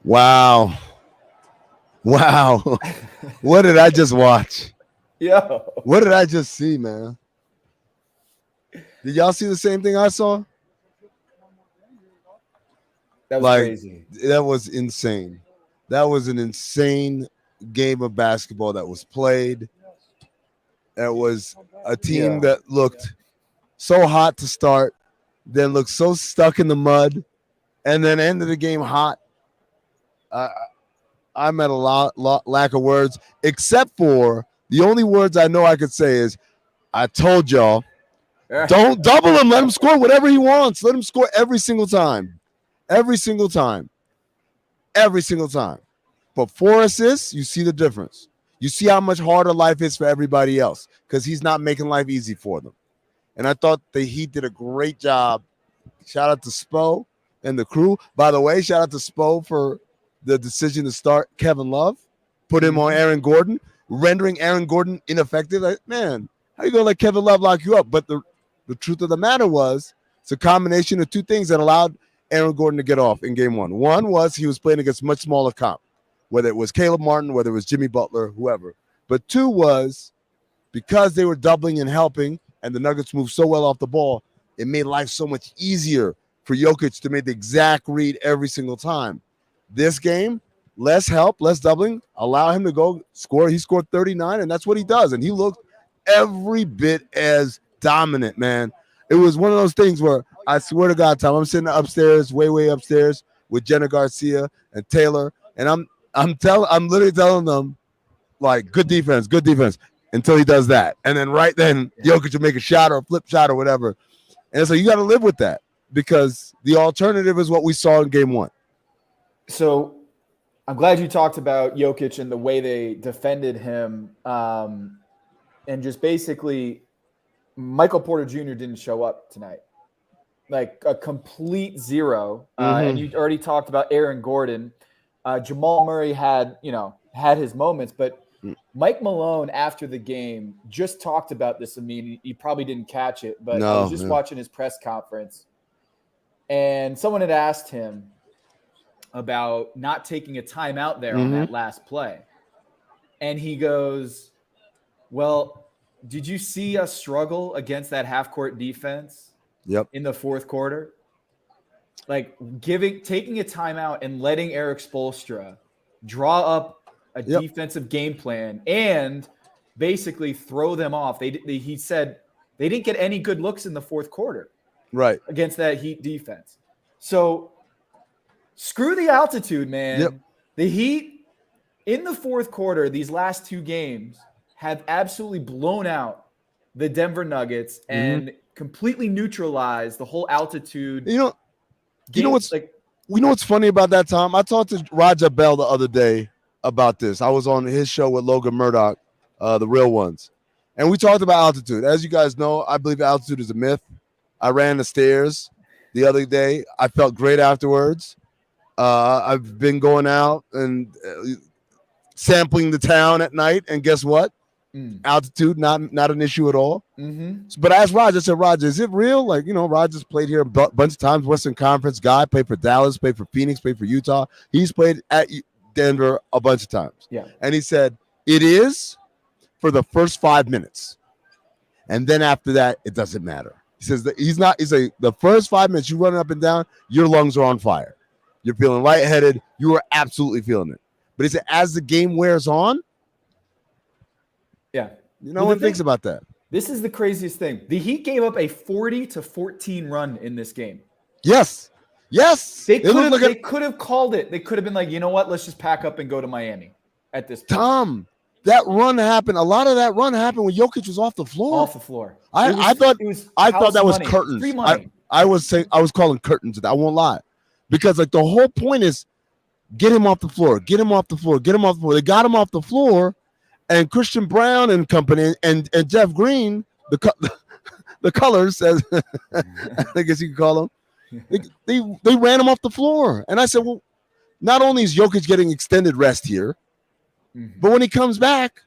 Wow. Wow. What did I just watch? Yo, What did I just see, man? Did y'all see the same thing I saw? that was Like, crazy. that was insane. That was an insane game of basketball that was played. It was a team Yeah. that looked so hot to start, then looked so stuck in the mud, and then ended the game hot. Uh, I'm at a lack of words, except for the only words I know I could say is, I told y'all, don't double him. Let him score whatever he wants. Let him score every single time. Every single time. Every single time. But 4 assists, you see the difference. You see how much harder life is for everybody else because he's not making life easy for them. And I thought the Heat did a great job. Shout out to Spo and the crew. By the way, shout out to Spo for the decision to start Kevin Love, put him on Aaron Gordon, rendering Aaron Gordon ineffective. Like, man, how you going to let Kevin Love lock you up? But the truth of the matter was it's a combination of two things that allowed Aaron Gordon to get off in game one. One was he was playing against much smaller comp, whether it was Caleb Martin, whether it was Jimmy Butler, whoever. But two was because they were doubling and helping and the Nuggets moved so well off the ball, it made life so much easier for Jokic to make the exact read every single time. This game, less help, less doubling, allow him to go score. He scored 39, and that's what he does. And he looked every bit as dominant, man. It was one of those things where I swear to God, Tom, I'm sitting upstairs, way upstairs with Jenna Garcia and Taylor, and I'm literally telling them, like, good defense, until he does that. And then right then, Jokic will make a shot or a flip shot or whatever. And so you got to live with that because the alternative is what we saw in game one. So I'm glad you talked about Jokic and the way they defended him. And just basically, Michael Porter Jr. didn't show up tonight. Like a complete zero. And you already talked about Aaron Gordon. Jamal Murray had his moments, but Mike Malone after the game just talked about this. I mean, you probably didn't catch it, but I was just watching his press conference, and someone had asked him about not taking a timeout there on that last play. And he goes, well, did you see us struggle against that half-court defense in the fourth quarter? Like taking a timeout and letting Eric Spoelstra draw up a defensive game plan and basically throw them off. He said they didn't get any good looks in the fourth quarter against that Heat defense. So screw the altitude, man. The Heat in the fourth quarter, these last two games, have absolutely blown out the Denver Nuggets and completely neutralized the whole altitude. You know what's funny about that, Tom? I talked to Raja Bell the other day about this. I was on his show with Logan Murdoch, The Real Ones, and we talked about altitude. As you guys know, I believe altitude is a myth. I ran the stairs the other day. I felt great afterwards. I've been going out and sampling the town at night, and guess what? Altitude, not an issue at all. But I asked Roger, I said, Roger, is it real? Like, Roger's played here a bunch of times, Western Conference guy, played for Dallas, played for Phoenix, played for Utah. He's played at Denver a bunch of times. And he said, it is for the first 5 minutes. And then after that, it doesn't matter. He says that the first 5 minutes, you're running up and down, your lungs are on fire. You're feeling lightheaded. You are absolutely feeling it. But he said, as the game wears on, no one thinks about that. This is the craziest thing. The Heat gave up a 40-14 run in this game. Yes. They could have called it. They could have been like, you know what? Let's just pack up and go to Miami at this point. Tom, that run happened. A lot of that run happened when Jokic was off the floor. I thought that was curtains. I was calling curtains. I won't lie. Because like the whole point is get him off the floor. They got him off the floor. And Christian Brown and company and Jeff Green, the colors, as I guess you could call them, they ran him off the floor. And I said, well, not only is Jokic getting extended rest here, but when he comes back,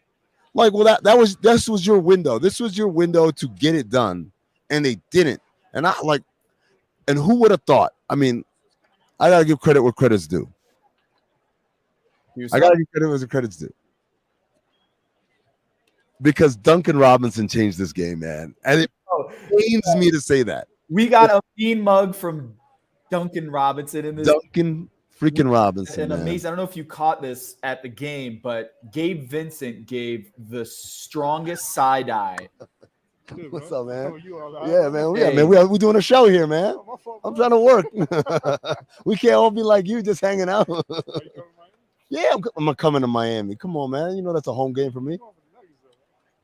like, well, this was your window. This was your window to get it done, and they didn't. And and who would have thought? I mean, I gotta give credit where credit's due. I got to give credit where credit's due. Because Duncan Robinson changed this game, man. And it pains me to say that. We got a mean mug from Duncan Robinson in this. Duncan freaking Robinson, and amazing. I don't know if you caught this at the game, but Gabe Vincent gave the strongest side eye. What's up, man? Yeah, man. We're doing a show here, man. I'm trying to work. We can't all be like you, just hanging out. Yeah, I'm coming to Miami. Come on, man. You know that's a home game for me.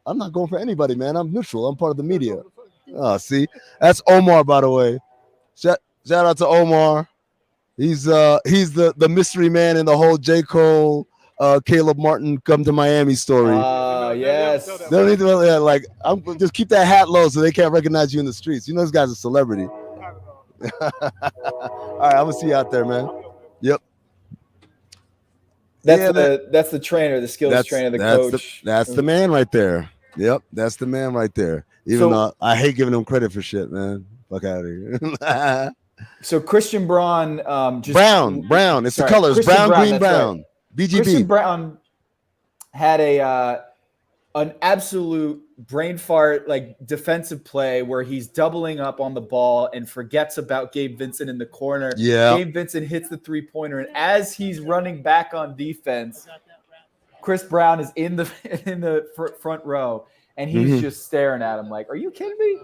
I'm not going for anybody, man. I'm neutral. I'm part of the media. Oh, see, that's Omar, by the way. Shout out to Omar. He's the mystery man in the whole J. Cole, Caleb Martin come to Miami story. Yes. They don't need to just keep that hat low so they can't recognize you in the streets. You know this guy's a celebrity. All right, I'm gonna see you out there, man. Yep. That's the trainer, the skills trainer, the coach. That's the man right there. Yep, that's the man right there. Even though I hate giving him credit for shit, man. Fuck out of here. So Christian Braun, brown. It's the colors, Christian brown, green, brown. Right. BGB. Christian Braun had an absolute brain fart, like defensive play where he's doubling up on the ball and forgets about Gabe Vincent in the corner. Yeah. Gabe Vincent hits the 3-pointer, and as he's running back on defense, Chris Brown is in the front row, and he's just staring at him like, "Are you kidding me?"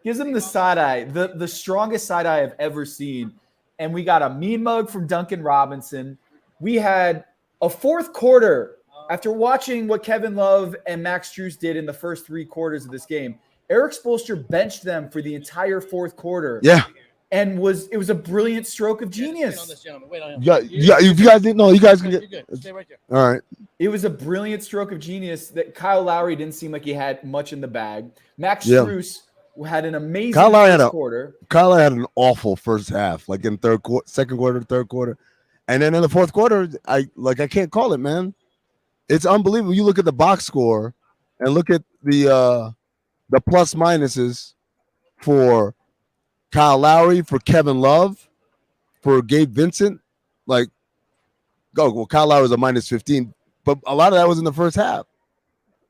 Gives him the side eye, the strongest side eye I've ever seen. And we got a mean mug from Duncan Robinson. We had a fourth quarter. After watching what Kevin Love and Max Strus did in the first 3 quarters of this game, Eric Spoelstra benched them for the entire fourth quarter. Yeah. And it was a brilliant stroke of genius. Yeah. If you guys didn't know, you guys can get. Stay right there. All right. It was a brilliant stroke of genius that Kyle Lowry didn't seem like he had much in the bag. Max Strus had an amazing first quarter. Kyle Lowry had an awful first half, like in second quarter, third quarter. And then in the fourth quarter, I can't call it, man. It's unbelievable. You look at the box score and look at the plus minuses for Kyle Lowry, for Kevin Love, for Gabe Vincent. Kyle Lowry was a minus 15, but a lot of that was in the first half,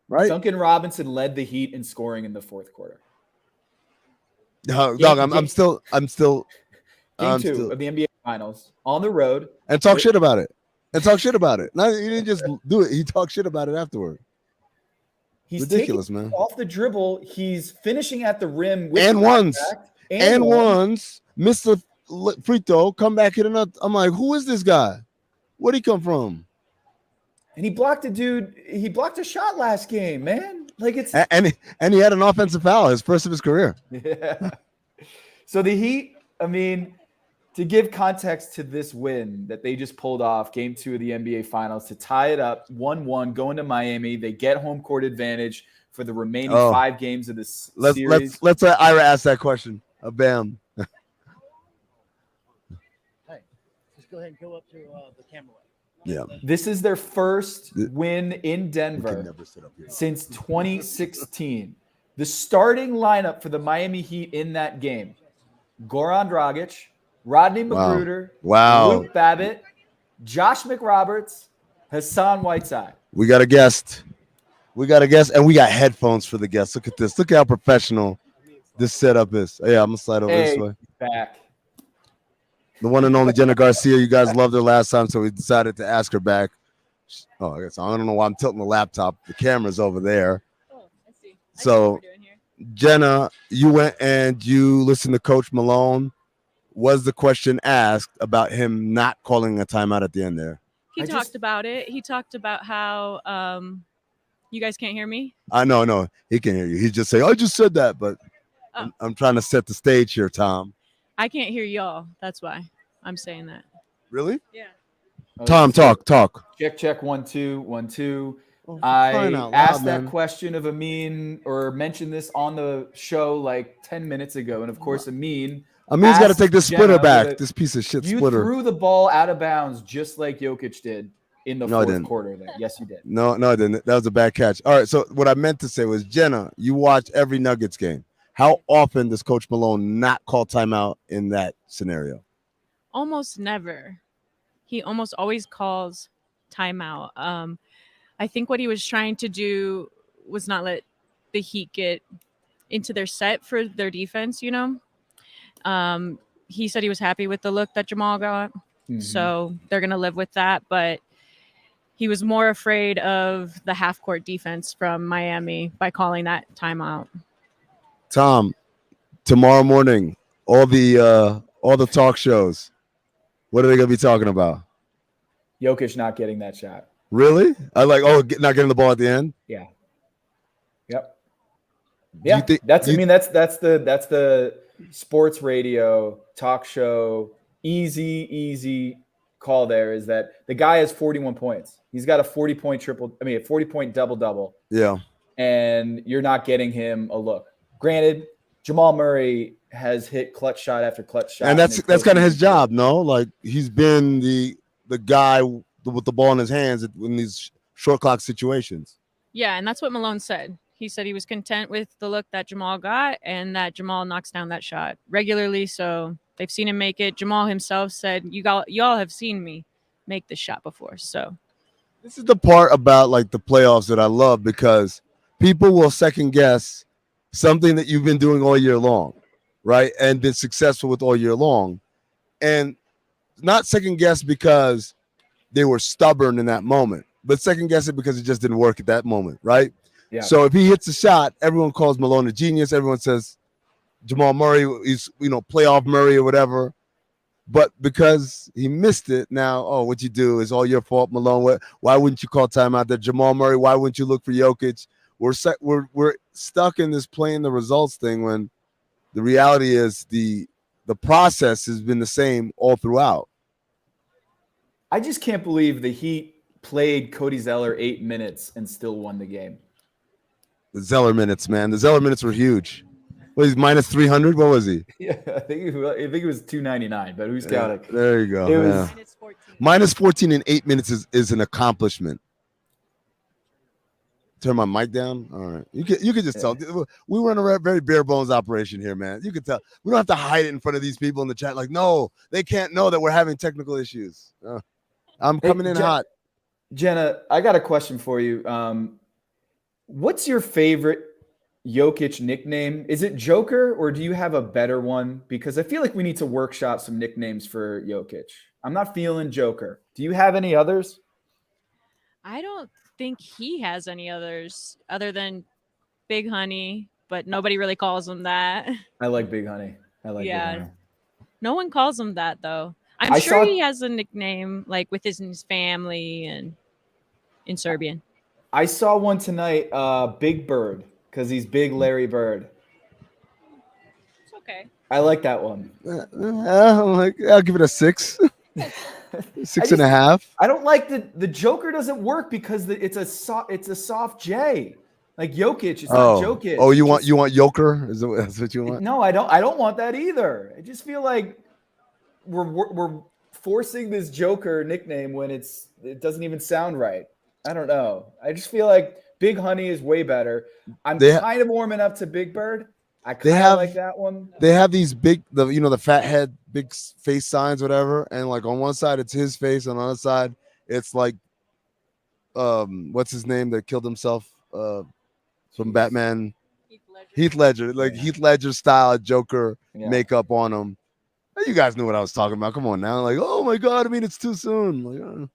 right? Duncan Robinson led the Heat in scoring in the fourth quarter. I'm still Game 2 of the NBA Finals on the road. And talk shit about it. No, he didn't just do it. He talked shit about it afterward. He's ridiculous, man. Off the dribble. He's finishing at the rim with and once. Mr. Free throw, come back in another. I'm like, who is this guy? Where'd he come from? And he blocked a dude. He blocked a shot last game, man. Like it's and he had an offensive foul, his first of his career. Yeah. So the Heat, I mean, to give context to this win that they just pulled off, Game 2 of the NBA Finals, to tie it up 1-1, going to Miami. They get home court advantage for the remaining 5 games of this series. Let's let Ira ask that question. Bam. Hey, just go ahead and go up to the camera. Yeah. This is their first win in Denver since 2016. The starting lineup for the Miami Heat in that game: Goran Dragic, Rodney Magruder, Luke Babbitt, Josh McRoberts, Hassan Whiteside. We got a guest. And we got headphones for the guest. Look at this. Look at how professional this setup is. Yeah, I'm going to slide over this way. Back. The one and only Jenna Garcia. You guys loved her last time, so we decided to ask her back. Oh, I guess I don't know why I'm tilting the laptop. The camera's over there. Oh, I see. So, Jenna, you went and you listened to Coach Malone. Was the question asked about him not calling a timeout at the end there? He talked about it. He talked about how you guys can't hear me? No, he can hear you. He's just saying, I just said that, but I'm trying to set the stage here, Tom. I can't hear y'all. That's why I'm saying that. Really? Yeah. Tom, talk. Check, 1 2 1 2. Oh, I asked that question of Amin, or mentioned this on the show like 10 minutes ago, and of course Amin's got to take this splitter back. This piece of shit splitter. You threw the ball out of bounds just like Jokic did in the fourth quarter. There. Yes, you did. No, I didn't. That was a bad catch. All right, so what I meant to say was, Jenna, you watch every Nuggets game. How often does Coach Malone not call timeout in that scenario? Almost never. He almost always calls timeout. I think what he was trying to do was not let the Heat get into their set for their defense, you know. He said he was happy with the look that Jamal got. So they're going to live with that. But he was more afraid of the half-court defense from Miami by calling that timeout. Tom, tomorrow morning, all the talk shows, what are they going to be talking about? Jokic not getting that shot. Really? Not getting the ball at the end? Yeah. Yep. Yeah. That's the sports radio talk show easy call there is that the guy has 41 points. He's got a 40-point double-double. Yeah. And you're not getting him a look. Granted, Jamal Murray has hit clutch shot after clutch shot. And that's kind of his job, no? Like, he's been the guy with the ball in his hands in these short clock situations. Yeah, and that's what Malone said. He said he was content with the look that Jamal got and that Jamal knocks down that shot regularly. So they've seen him make it. Jamal himself said, y'all have seen me make this shot before. So this is the part about like the playoffs that I love, because people will second guess something that you've been doing all year long, right? And been successful with all year long. And not second guess because they were stubborn in that moment, but second guess it because it just didn't work at that moment, right? Yeah. So if he hits a shot, everyone calls Malone a genius. Everyone says Jamal Murray is, playoff Murray or whatever. But because he missed it, now, what you do is all your fault, Malone. Why wouldn't you call timeout there? Jamal Murray, why wouldn't you look for Jokic? We're stuck in this playing the results thing when the reality is the process has been the same all throughout. I just can't believe the Heat played Cody Zeller 8 minutes and still won the game. The Zeller minutes, man. The Zeller minutes were huge. What, he's minus 300? What was he? Yeah, I think it was 299, but who's counting? There you go. It was minus 14 in 8 minutes is an accomplishment. Turn my mic down. All right. You could just tell. We run a very bare bones operation here, man. You could tell. We don't have to hide it in front of these people in the chat. Like, no, they can't know that we're having technical issues. I'm coming in hot. Jenna, I got a question for you. What's your favorite Jokic nickname? Is it Joker, or do you have a better one? Because I feel like we need to workshop some nicknames for Jokic. I'm not feeling Joker. Do you have any others? I don't think he has any others other than Big Honey, but nobody really calls him that. I like Big Honey. Big Honey. No one calls him that, though. I'm sure he has a nickname like with his family and in Serbian. I saw one tonight, Big Bird, because he's Big Larry Bird. It's okay. I like that one. I'll give it a 6. 6.5. I don't like the Joker doesn't work because it's a soft J. Like Jokic, it's not Jokic. Oh, you want Joker? That's what you want? No, I don't want that either. I just feel like we're forcing this Joker nickname when it doesn't even sound right. I don't know. I just feel like Big Honey is way better. I'm kind of warming up to Big Bird. I kind of like that one. They have these big, the fat head, big face signs, whatever. And like on one side, it's his face. On the other side, it's like, what's his name that killed himself from Batman? Heath Ledger. Like Heath Ledger style Joker makeup on him. You guys knew what I was talking about. Come on now. Like, oh my God. I mean, it's too soon.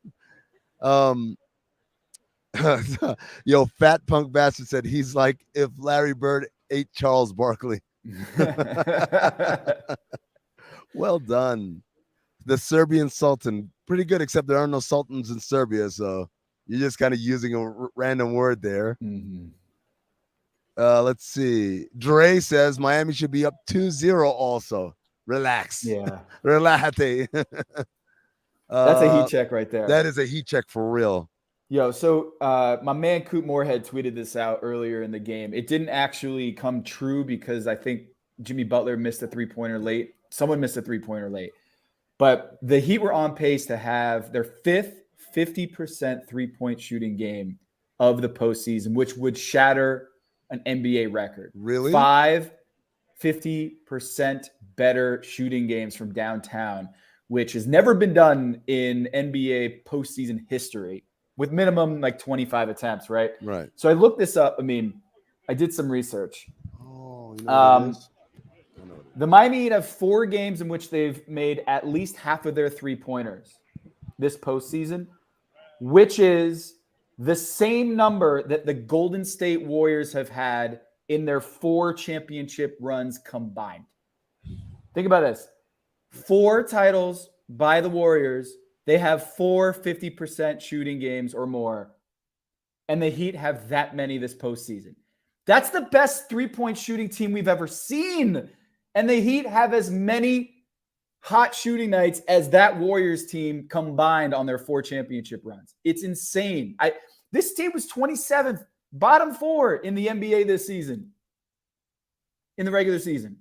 Yo, Fat Punk Bastard said he's like if Larry Bird ate Charles Barkley. Well done. The Serbian Sultan. Pretty good, except there are no sultans in Serbia, so you're just kind of using a random word there. Mm-hmm. Let's see. Dre says Miami should be up 2-0 also. Relax. Yeah. Relate. That's a heat check right there. That is a heat check for real. Yo, so my man Coop Moorhead tweeted this out earlier in the game. It didn't actually come true because I think Jimmy Butler missed a three-pointer late. Someone missed a three-pointer late. But the Heat were on pace to have their 5th 50% three-point shooting game of the postseason, which would shatter an NBA record. Really? 5 50% better shooting games from downtown, which has never been done in NBA postseason history. with minimum like 25 attempts, right? Right. So I looked this up. I mean, I did some research. Oh, you know what it is? I know what it is. The Miami Heat have 4 games in which they've made at least half of their 3-pointers this postseason, which is the same number that the Golden State Warriors have had in their 4 championship runs combined. Think about this. 4 titles by the Warriors. They have 4 50% shooting games or more. And the Heat have that many this postseason. That's the best 3-point shooting team we've ever seen. And the Heat have as many hot shooting nights as that Warriors team combined on their 4 championship runs. It's insane. This team was 27th, bottom 4 in the NBA this season, in the regular season.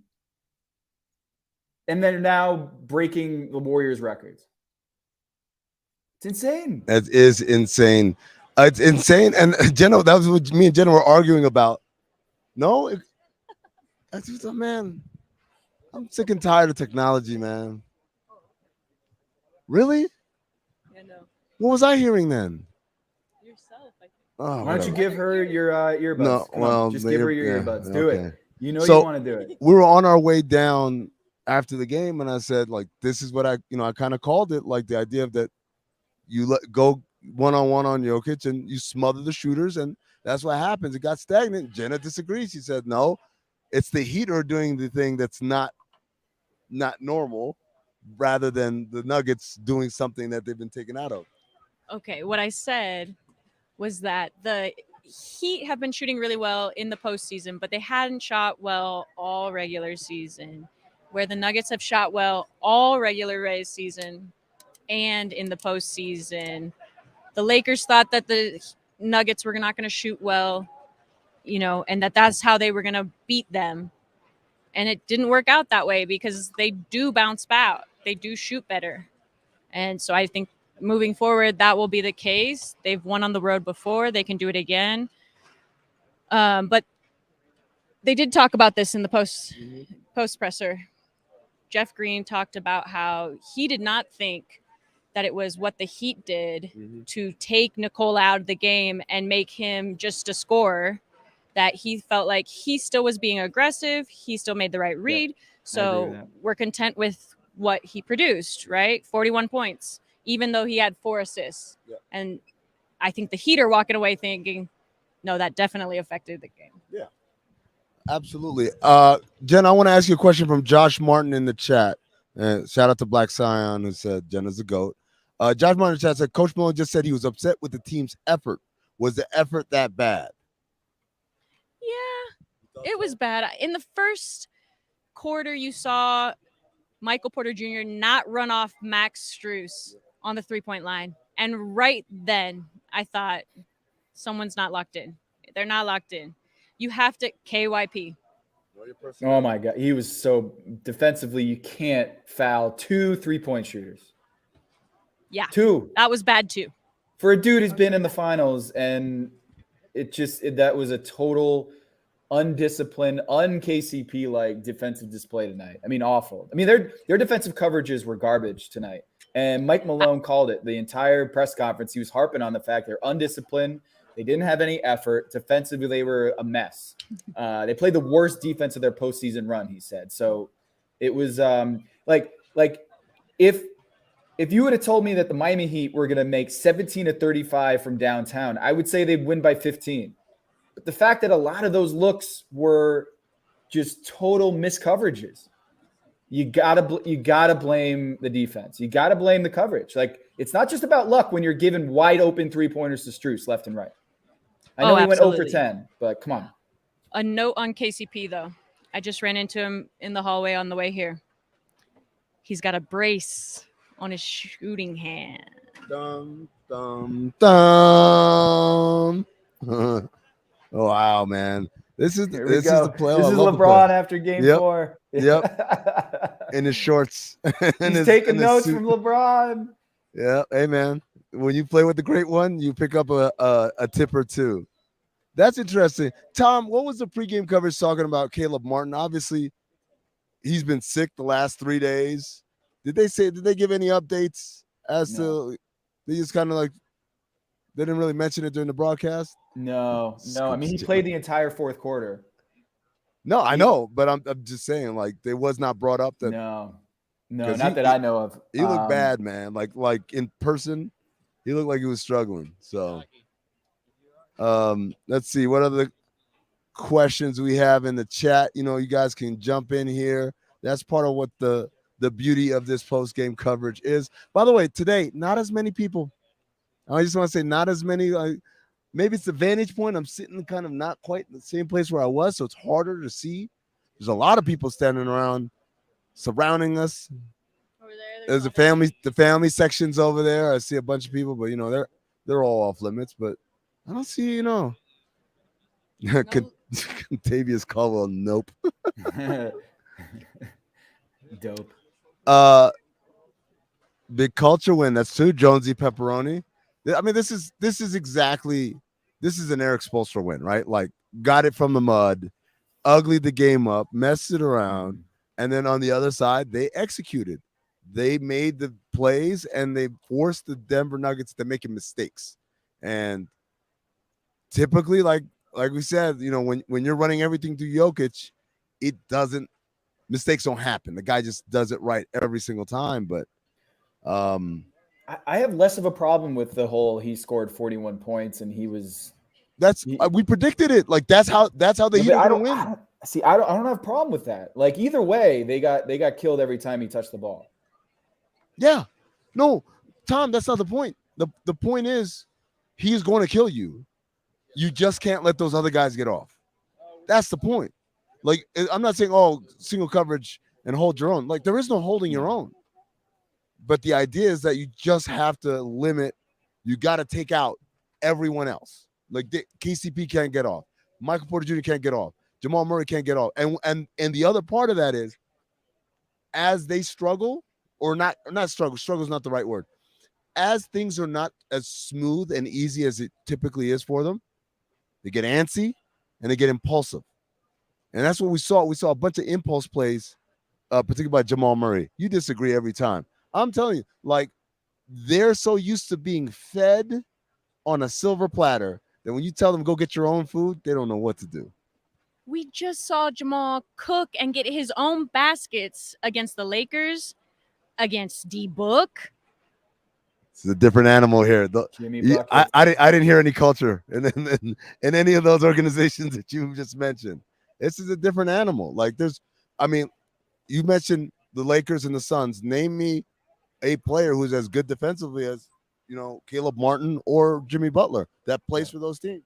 And they're now breaking the Warriors' records. It's insane. That is insane. It's insane. And Jenna, that was what me and Jenna were arguing about. No, that's just, man. I'm sick and tired of technology, man. Really? Yeah, no. What was I hearing then? Yourself, I think. Oh, Why don't you whatever. give her your earbuds? No, Come on, well, just give her your earbuds. Do okay. it. You know So- you want to do it. We were on our way down after the game, and I said, like, this is what I kind of called it, like the idea of that you go one-on-one on Jokic and you smother the shooters, and that's what happens. It got stagnant. Jenna disagrees. She said, no, it's the Heat are doing the thing that's not normal, rather than the Nuggets doing something that they've been taken out of. Okay, what I said was that the Heat have been shooting really well in the postseason, but they hadn't shot well all regular season, where the Nuggets have shot well all regular season and in the postseason. The Lakers thought that the Nuggets were not going to shoot well, and that's how they were going to beat them. And it didn't work out that way because they do bounce back. They do shoot better. And so I think moving forward, that will be the case. They've won on the road before. They can do it again. But they did talk about this in the post presser. Jeff Green talked about how he did not think that it was what the Heat did to take Nicole out of the game and make him just a scorer, that he felt like he still was being aggressive. He still made the right read. So we're content with what he produced, right? 41 points, even though he had 4 assists. Yeah. And I think the Heat are walking away thinking, no, that definitely affected the game. Yeah, absolutely. Jen, I want to ask you a question from Josh Martin in the chat. Shout out to Black Scion, who said Jenna's a GOAT. Josh Martin in the chat said, Coach Malone just said he was upset with the team's effort. Was the effort that bad? Yeah, it was bad. In the first quarter, you saw Michael Porter Jr. not run off Max Strus on the 3-point line. And right then, I thought, someone's not locked in. They're not locked in. You have to KYP. Oh, my God. He was so defensively, you can't foul 2 3-point shooters. Yeah. 2. That was bad, too. For a dude who's been in the finals, and that was a total undisciplined, un-KCP like defensive display tonight. I mean, awful. I mean, their defensive coverages were garbage tonight. And Mike Malone called it the entire press conference. He was harping on the fact they're undisciplined. They didn't have any effort. Defensively, they were a mess. They played the worst defense of their postseason run, he said. So it was like if you would have told me that the Miami Heat were going to make 17 of 35 from downtown, I would say they'd win by 15. But the fact that a lot of those looks were just total miscoverages, you gotta blame the defense. You gotta blame the coverage. Like, it's not just about luck when you're given wide open 3-pointers to Strus left and right. I know he went 0 for 10, but come on. A note on KCP, though. I just ran into him in the hallway on the way here. He's got a brace on his shooting hand. Dum, dum, dum. Wow, man. This is the play. This is LeBron after game 4. Yep. In his shorts. He's taking notes from LeBron. Yeah. Hey, man. When you play with the great one, you pick up a tip or two. That's interesting. Tom, what was the pregame coverage talking about Caleb Martin? Obviously, he's been sick the last 3 days. Did they give any updates as to they just kind of like They didn't really mention it during the broadcast. No. I mean, he Scoops played the entire fourth quarter. No, I know, but I'm just saying, like, they was not brought up that. No, 'Cause not that I know of. He looked bad, man. Like in person, he looked like he was struggling. So, let's see what other questions we have in the chat. You know, you guys can jump in here. That's part of what the beauty of this post game coverage is. By the way, today not as many people. I just want to say not as many. Maybe it's the vantage point. I'm sitting kind of not quite in the same place where I was, so it's harder to see. There's a lot of people standing around, surrounding us. Over There's the family sections over there. I see a bunch of people, but you know they're all off limits. But I don't see, Contavious Caldwell. Nope. Dope. Big culture win. That's true. Jonesy Pepperoni. I mean, this is an Eric Spoelstra win, right? Like, got it from the mud, uglied the game up, messed it around, and then on the other side, they executed. They made the plays and they forced the Denver Nuggets to making mistakes. And typically, like we said, when you're running everything through Jokic, mistakes don't happen. The guy just does it right every single time. But I have less of a problem with the whole he scored 41 points and we predicted it. Like that's how the Heat are going to win. I don't have a problem with that. Like either way, they got killed every time he touched the ball. Yeah. No, Tom, that's not the point. The point is he's going to kill you. You just can't let those other guys get off. That's the point. Like, I'm not saying, single coverage and hold your own. Like, there is no holding your own. But the idea is that you just have to limit. You got to take out everyone else. Like, KCP can't get off. Michael Porter Jr. can't get off. Jamal Murray can't get off. And the other part of that is, as they struggle, or not struggle is not the right word. As things are not as smooth and easy as it typically is for them, they get antsy and they get impulsive. And that's what we saw. We saw a bunch of impulse plays, particularly by Jamal Murray. You disagree every time. I'm telling you, like, they're so used to being fed on a silver platter that when you tell them go get your own food, they don't know what to do. We just saw Jamal cook and get his own baskets against the Lakers, against D-Book. It's a different animal here. I didn't hear any culture in any of those organizations that you just mentioned. This is a different animal. Like you mentioned the Lakers and the Suns. Name me a player who's as good defensively as, Caleb Martin or Jimmy Butler that plays for those teams.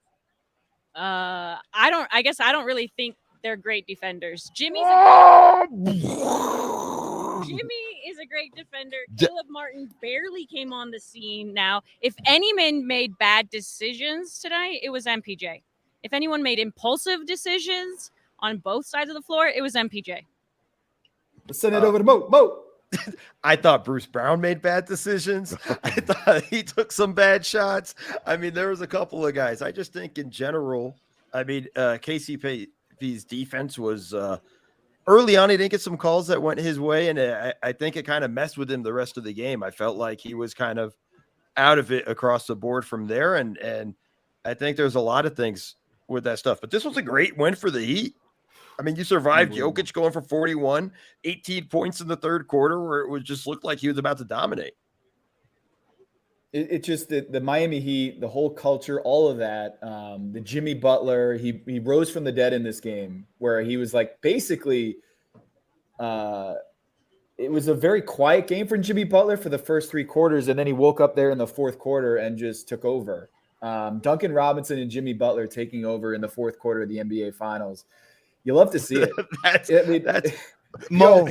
I guess I don't really think they're great defenders. Jimmy is a great defender. Caleb Martin barely came on the scene. Now, if anyone made bad decisions tonight, it was MPJ. If anyone made impulsive decisions on both sides of the floor, it was MPJ. Let's send it over to Mo. I thought Bruce Brown made bad decisions. I thought he took some bad shots. I mean, there was a couple of guys. I just think in general, KCP's defense was early on. He didn't get some calls that went his way, and I think it kind of messed with him the rest of the game. I felt like he was kind of out of it across the board from there, and I think there's a lot of things with that stuff. But this was a great win for the Heat. I mean, you survived Jokic going for 41, 18 points in the third quarter where it just looked like he was about to dominate. It's just the Miami Heat, the whole culture, all of that. The Jimmy Butler, he rose from the dead in this game where he was like basically it was a very quiet game for Jimmy Butler for the first three quarters, and then he woke up there in the fourth quarter and just took over. Duncan Robinson and Jimmy Butler taking over in the fourth quarter of the NBA Finals. You love to see it. that's Mo.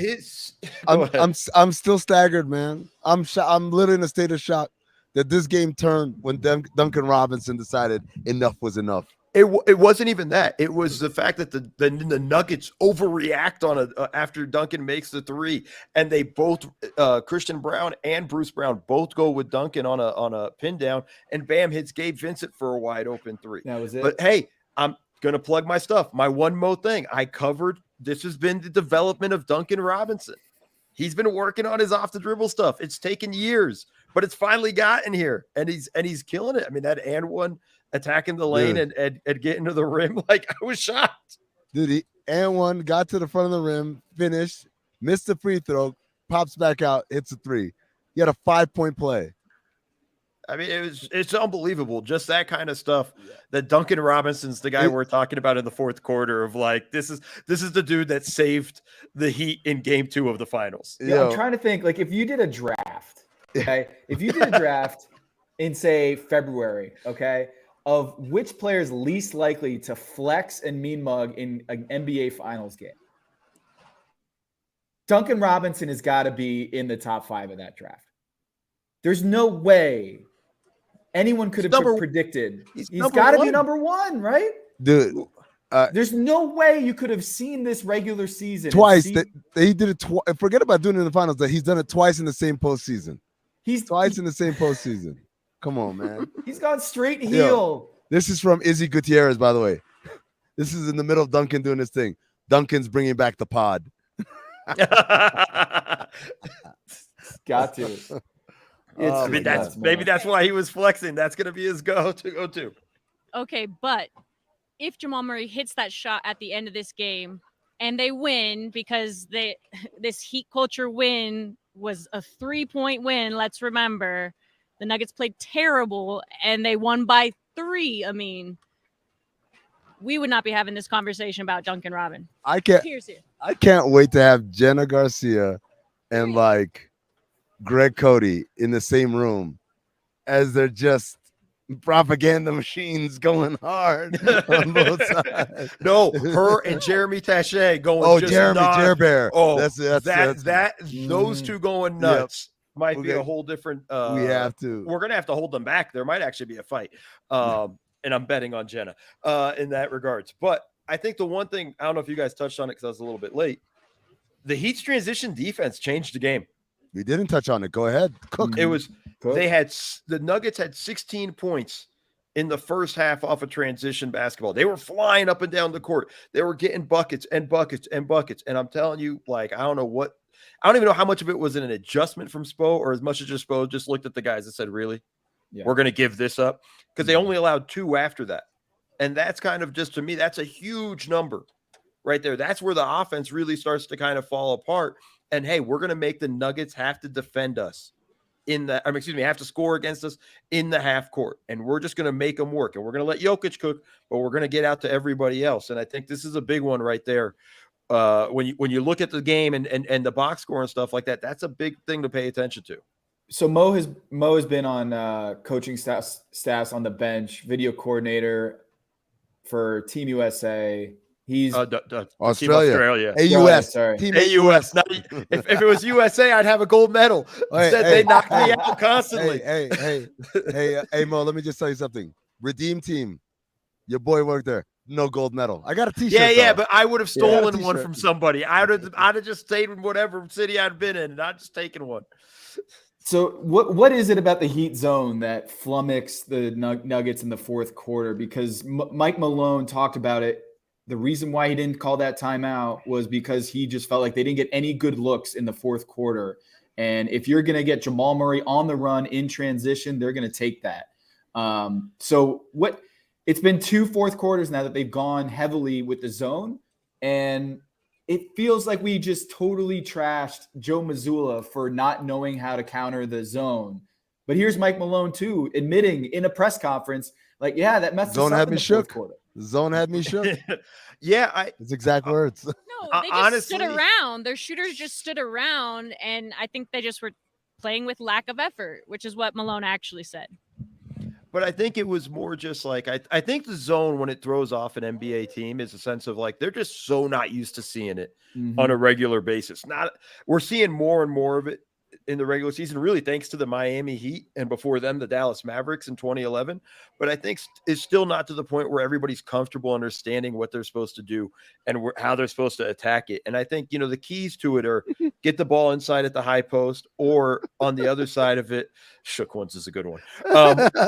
I'm still staggered, man. I'm literally in a state of shock that this game turned when Duncan Robinson decided enough was enough. It wasn't even that. It was the fact that the Nuggets overreact after Duncan makes the three, and they both Christian Brown and Bruce Brown both go with Duncan on a pin down, and bam, hits Gabe Vincent for a wide open three. That was it. But hey, I'm gonna plug my stuff. My one Mo thing I covered. This has been the development of Duncan Robinson. He's been working on his off the dribble stuff. It's taken years but it's finally gotten here, and he's killing it. I mean, that and one attacking the lane and getting to the rim, like I was shocked. Dude, he and one got to the front of the rim, finished, missed the free throw, pops back out, hits a three. He had a 5-point play. I mean, it's unbelievable. Just that kind of stuff. That Duncan Robinson's the guy we're talking about in the fourth quarter of like, this is the dude that saved the Heat in game 2 of the finals. Yeah, I'm trying to think, like, if you did a draft, okay, if you did a draft in, say, February, okay, of which player is least likely to flex and mean mug in an NBA Finals game, Duncan Robinson has got to be in the top 5 of that draft. There's no way anyone could have predicted. He's got to be number 1, right? Dude. There's no way you could have seen this regular season. Twice. He did it twice. Forget about doing it in the finals. That he's done it twice in the same postseason. In the same postseason. Come on, man. He's gone straight heel. Yo, this is from Izzy Gutierrez, by the way. This is in the middle of Duncan doing his thing. Duncan's bringing back the pod. Got to. Maybe that's why he was flexing. That's going to be his go-to. Okay, but if Jamal Murray hits that shot at the end of this game and they win because this Heat culture win was a 3-point win, let's remember, the Nuggets played terrible and they won by 3. I mean, we would not be having this conversation about Duncan Robin. I can't wait to have Jenna Garcia and like Greg Cody in the same room as they're just propaganda machines going hard on both sides. No, her and Jeremy Taché going. Jer Bear. Oh, those two going nuts. Yep. Might be a whole different. We have to. We're gonna have to hold them back. There might actually be a fight. And I'm betting on Jenna in that regards. But I think the one thing, I don't know if you guys touched on it because I was a little bit late. The Heat's transition defense changed the game. We didn't touch on it. Go ahead. Cook. It was the Nuggets had 16 points in the first half off of transition basketball. They were flying up and down the court. They were getting buckets and buckets and buckets. And I'm telling you, like, I don't even know how much of it was an adjustment from Spo or as much as just Spo just looked at the guys and said, really? Yeah. We're going to give this up? Because they only allowed 2 after that. And that's kind of just, to me, that's a huge number right there. That's where the offense really starts to kind of fall apart. And, hey, we're going to make the Nuggets have to defend us have to score against us in the half court. And we're just going to make them work. And we're going to let Jokic cook, but we're going to get out to everybody else. And I think this is a big one right there. When you look at the game and the box score and stuff like that, that's a big thing to pay attention to. So Mo has been on coaching staffs on the bench, video coordinator for Team USA. He's Australia. AUS. Sorry. Team AUS. If it was USA, I'd have a gold medal. Instead, they knock me out constantly. Hey, Mo, let me just tell you something. Redeem Team. Your boy worked there. No gold medal. I got a t-shirt. Yeah, but I would have stolen one from somebody. I'd have just stayed in whatever city I'd been in, and I'd just taken one. So what is it about the Heat zone that flummoxed the Nuggets in the fourth quarter? Because Mike Malone talked about it. The reason why he didn't call that timeout was because he just felt like they didn't get any good looks in the fourth quarter. And if you're going to get Jamal Murray on the run in transition, they're going to take that. It's been 2 fourth quarters now that they've gone heavily with the zone. And it feels like we just totally trashed Joe Mazzulla for not knowing how to counter the zone. But here's Mike Malone, too, admitting in a press conference, like, yeah, that messed us up in the fourth quarter. Zone had me shook. Yeah. It's exact words. No, they just stood around. Their shooters just stood around, and I think they just were playing with lack of effort, which is what Malone actually said. But I think it was more just like, I think the zone, when it throws off an NBA team, is a sense of like, they're just so not used to seeing it on a regular basis. We're seeing more and more of it in the regular season, really thanks to the Miami Heat and before them, the Dallas Mavericks in 2011. But I think it's still not to the point where everybody's comfortable understanding what they're supposed to do and how they're supposed to attack it. And I think, the keys to it are get the ball inside at the high post, or on the other side of it, shook ones is a good one.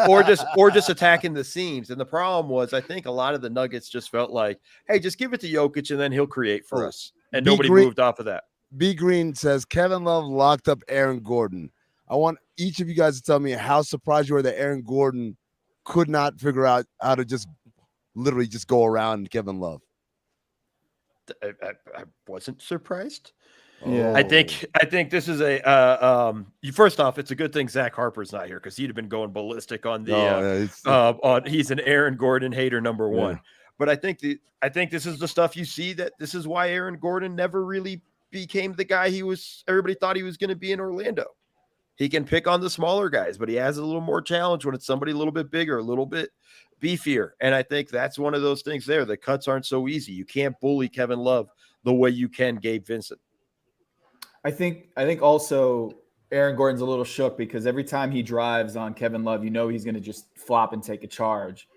Or just attacking the seams. And the problem was, I think a lot of the Nuggets just felt like, hey, just give it to Jokic and then he'll create for us. And nobody moved off of that. B Green says Kevin Love locked up Aaron Gordon. I want each of you guys to tell me how surprised you were that Aaron Gordon could not figure out how to just literally just go around Kevin Love. I wasn't surprised. Yeah. I think this is first off, it's a good thing Zach Harper's not here because he'd have been going ballistic on the he's an Aaron Gordon hater number one. Yeah. But I think this is the stuff you see that this is why Aaron Gordon never really became the guy everybody thought he was going to be in Orlando. He can pick on the smaller guys, but he has a little more challenge when it's somebody a little bit bigger, a little bit beefier. And I think that's one of those things there. The cuts aren't so easy. You can't bully Kevin Love the way you can Gabe Vincent. I think also Aaron Gordon's a little shook because every time he drives on Kevin Love, he's going to just flop and take a charge.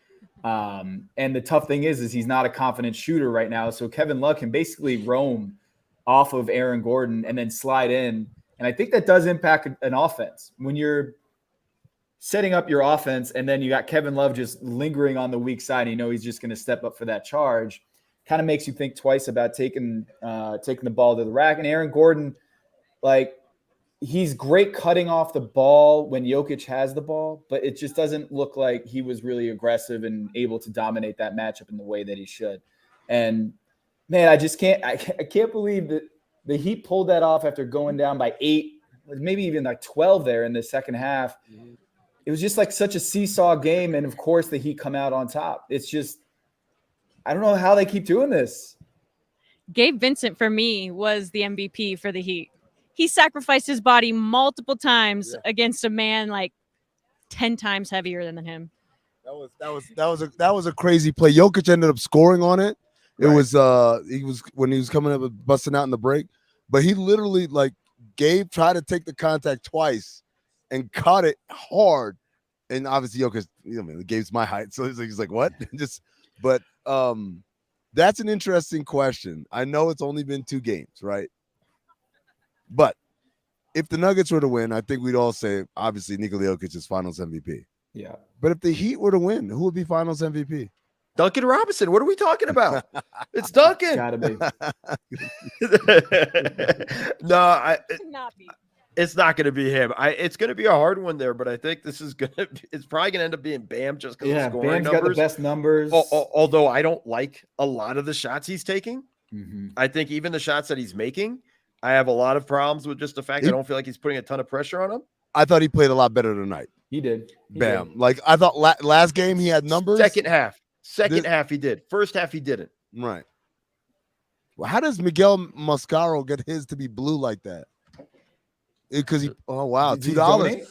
And the tough thing is he's not a confident shooter right now. So Kevin Love can basically roam off of Aaron Gordon and then slide in. And I think that does impact an offense when you're setting up your offense and then you got Kevin Love just lingering on the weak side. He's just going to step up for that charge. Kind of makes you think twice about taking the ball to the rack. And Aaron Gordon, he's great cutting off the ball when Jokic has the ball, but it just doesn't look like he was really aggressive and able to dominate that matchup in the way that he should. And man, I can't believe that the Heat pulled that off after going down by 8, maybe even 12 there in the second half. It was just such a seesaw game. And of course the Heat come out on top. It's just, I don't know how they keep doing this. Gabe Vincent for me was the MVP for the Heat. He sacrificed his body multiple times against a man 10 times heavier than him. That was a crazy play. Jokic ended up scoring on it. It was he was coming up and busting out in the break, but he literally Gabe tried to take the contact twice and caught it hard. And obviously Jokic, Gabe's my height, so he's like, what? But that's an interesting question. I know it's only been 2 games, right? But if the Nuggets were to win, I think we'd all say, obviously, Nikola Jokic is Finals MVP. Yeah. But if the Heat were to win, who would be Finals MVP? Duncan Robinson. What are we talking about? It's Duncan. Gotta be. No, Not be. It's not going to be him. It's going to be a hard one there, but I think this is going to. It's probably going to end up being Bam just because of scoring Bam's numbers. got the best numbers. Although I don't like a lot of the shots he's taking. Mm-hmm. I think even the shots that he's making, I have a lot of problems with just the fact I don't feel like he's putting a ton of pressure on him. I thought he played a lot better tonight. He did. Bam. I thought last game he had numbers. Second half he did. First half he didn't. Right. Well, how does Miguel Mascaro get his to be blue like that? Because $2.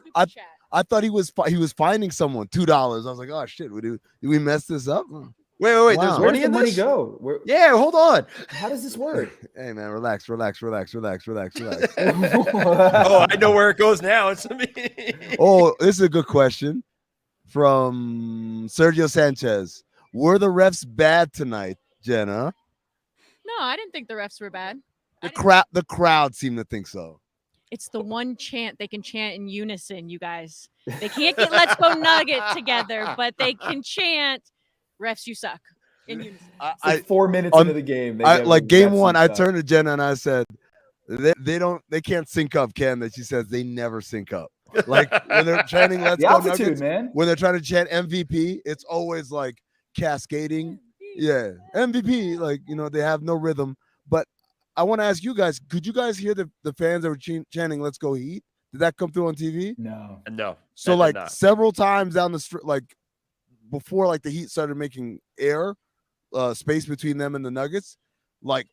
I thought he was finding someone $2. I was like, oh shit, did we mess this up? Wait. Wow. There's Where money does in the money this? go? Yeah, hold on. How does this work? Hey man, relax. Oh, I know where it goes now. It's me. Oh, this is a good question from Sergio Sanchez. Were the refs bad tonight, Jenna? No, I didn't think the refs were bad. The crowd seemed to think so. It's the one chant they can chant in unison, you guys. They can't get "Let's Go Nugget" together, but they can chant "Refs, you suck" in unison. 4 minutes into the game. Game 1, I turned to Jenna and I said, they can't sync up, can they? She says they never sync up. When they're chanting "Let's Go Nuggets," man. When they're trying to chant MVP, it's always cascading. Yeah, MVP. They have no rhythm. But I want to ask you guys, could you guys hear the fans that were chanting "Let's Go Heat"? Did that come through on TV? No. So several times down the street, before the Heat started making space between them and the Nuggets,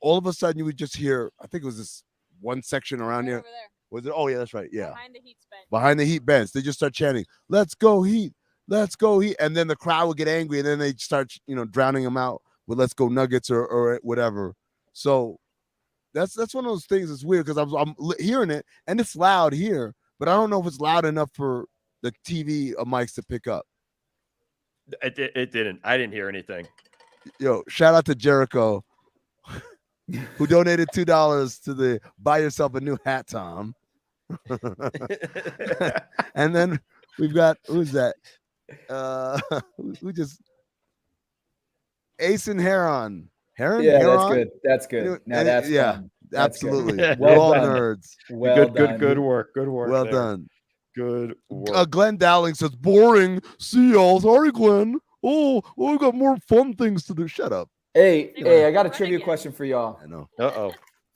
all of a sudden you would just hear, I think it was this one section around here. Over there. Was it? Oh yeah, that's right. Yeah. Behind the Heat's bench. Behind the Heat bench. They just start chanting, "Let's go Heat. Let's go Heat." And then the crowd would get angry and then they start, drowning them out with "Let's go Nuggets" or whatever. So that's one of those things that's weird because I'm hearing it and it's loud here, but I don't know if it's loud enough for the TV mics to pick up. It didn't. I didn't hear anything. Yo, shout out to Jericho who donated $2 to the "Buy Yourself a New Hat, Tom." And then we've got, who's that? Who just Ace and Heron. Yeah, that's good. Now that's fun. That's absolutely. good. We're all done. nerds. Well Good work. Well done. Good work. Glenn Dowling says, boring. See y'all. Sorry, Glenn. Oh, we got more fun things to do. Shut up. Hey, I got a trivia question for y'all. I know. Uh-oh.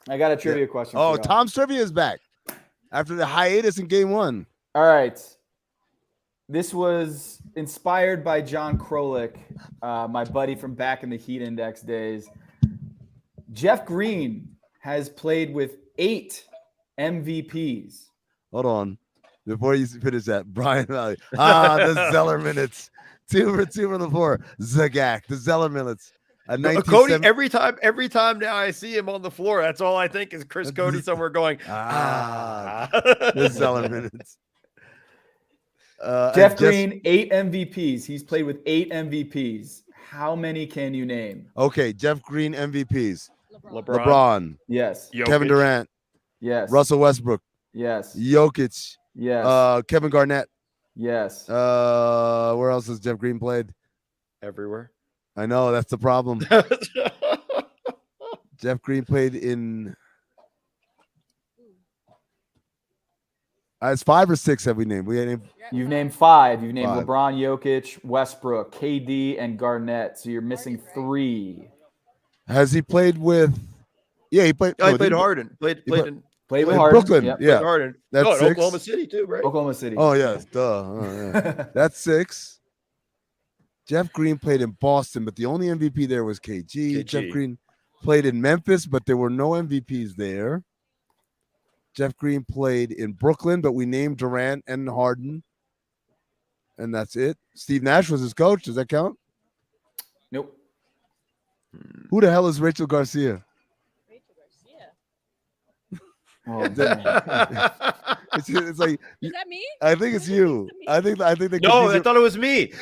I got a trivia question Oh, for y'all. Tom's trivia is back after the hiatus in game 1. All right. This was inspired by John Krolik, my buddy from back in the Heat Index days. Jeff Green has played with 8 MVPs. Hold on. Before you finish that, Brian Valley. The Zeller minutes. 2 for 2 from the floor. Zagak, the Zeller minutes. Cody, every time now I see him on the floor, that's all I think is Chris Cody somewhere going, the Zeller minutes. Jeff Green, 8 MVPs. He's played with 8 MVPs. How many can you name? Okay, Jeff Green MVPs. LeBron. Yes. Jokic. Kevin Durant. Yes. Russell Westbrook. Yes. Jokic. Yes. Kevin Garnett. Yes. Where else has Jeff Green played? Everywhere. I know, that's the problem. Jeff Green played in. It's 5 or 6 have we named? You've named 5. You've named 5. LeBron, Jokic, Westbrook, KD, and Garnett. So you're missing 3. Has he played with? Yeah, he played. I played Harden. Played Played with in Harden. Brooklyn. Yep. Yeah, Harden. That's in 6. Oklahoma City too, right? Oklahoma City. Oh yes, duh. Oh, yeah. That's 6. Jeff Green played in Boston, but the only MVP there was KG. Jeff Green played in Memphis, but there were no MVPs there. Jeff Green played in Brooklyn, but we named Durant and Harden. And that's it. Steve Nash was his coach. Does that count? Nope. Who the hell is Rachel Garcia? Oh, man. It's like, Is that me? I think it's you. I think they No, I thought it was me.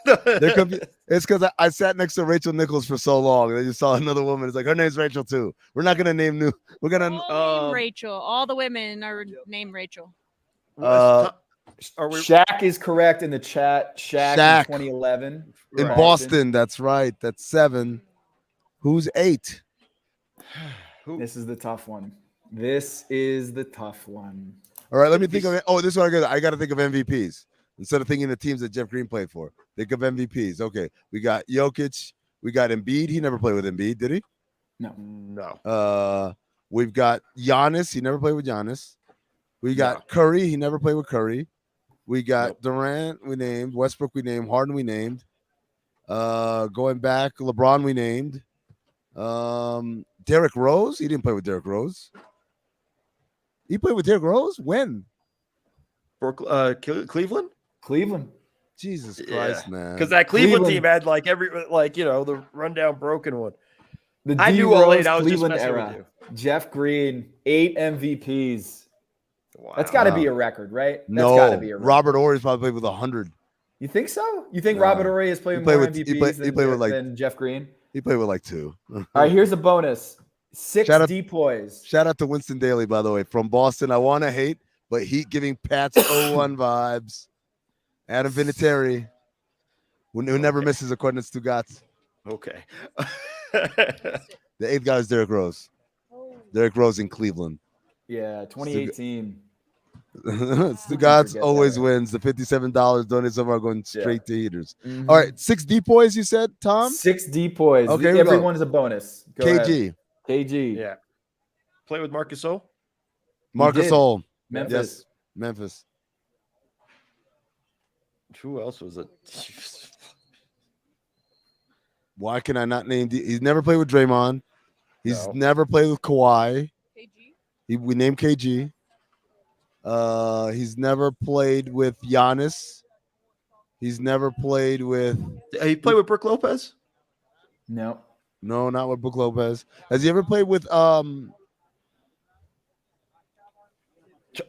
There could be, it's because I sat next to Rachel Nichols for so long. And I just saw another woman. It's like, her name's Rachel too. We're not gonna name new. We're gonna All named Rachel. All the women are named Rachel. Are we? Shaq is correct in the chat. Shaq. In 2011 in Boston. That's right. That's 7. Who's 8? This is the tough one. This is the tough one. All right, let me think of it. Oh, this is what I got to think of MVPs instead of thinking the teams that Jeff Green played for. Think of MVPs. Okay, we got Jokic. We got Embiid. He never played with Embiid, did he? No. We've got Giannis. He never played with Giannis. We got Curry. He never played with Curry. We got Durant. We named Westbrook. We named Harden. We named. Going back, LeBron. We named. Derrick Rose. He didn't play with Derrick Rose. He played with Derrick Rose? When? Cleveland? Cleveland. Jesus Christ, man. Because that Cleveland team had the rundown broken one. I knew all 8. I was Cleveland just messing with you. Jeff Green, 8 MVPs. Wow. That's got to be a record, right? That's no, got to be a record. Robert Ory's probably played with 100. You think so? You think Robert Ory has played with more MVPs than Jeff Green? He played with 2. All right, here's a bonus. 6 depoys. Shout out to Winston Daly, by the way, from Boston. I want to hate, but Heat giving Pats 0-1 vibes. Adam Vinatieri, who never misses according to Stugotz. Okay. The 8th guy is Derrick Rose. Derrick Rose in Cleveland. Yeah, 2018. Stugotz always wins. The $57 donated so far going straight to heaters. Mm-hmm. All right, 6 depoys, you said, Tom? 6 depoys. Okay, everyone is a bonus. Go KG. Ahead. KG. Yeah. Play with Marcus Gasol? Marcus Gasol. Memphis. Yes, Memphis. Who else was it? Why can I not name? He's never played with Draymond. He's never played with Kawhi. KG. We named KG. He's never played with Giannis. He's never played with. He played with Brook Lopez? No. No, not with Brook Lopez. Has he ever played with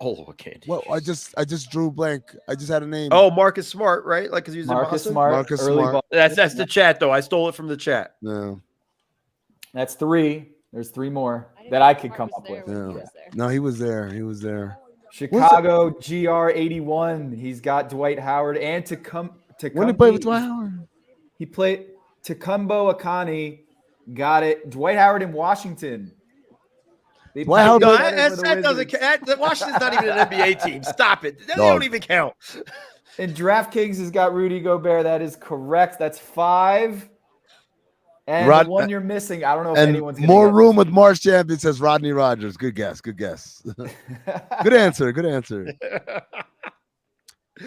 okay. Well, I just drew blank. I just had a name. Oh, Marcus Smart, right? Like because he was Marcus in Boston. Smart. Marcus Smart. That's the chat though. I stole it from the chat. No. That's 3. There's 3 more that I could come up with. Yeah. No, he was there. He was there. Chicago GR81. He's got Dwight Howard and When did he play with Dwight Howard? He played Tecumbo Akani. Got it. Dwight Howard in Washington. They Why played how No, better that, for the that doesn't Wizards. count. Washington's not even an NBA team. Stop it. They Dog. don't even count. And DraftKings has got Rudy Gobert. That is correct. That's 5. And Rod- the one you're missing, I don't know if And anyone's going more to room with March champion says Rodney Rogers. Good guess. Good guess. Good answer. Good answer.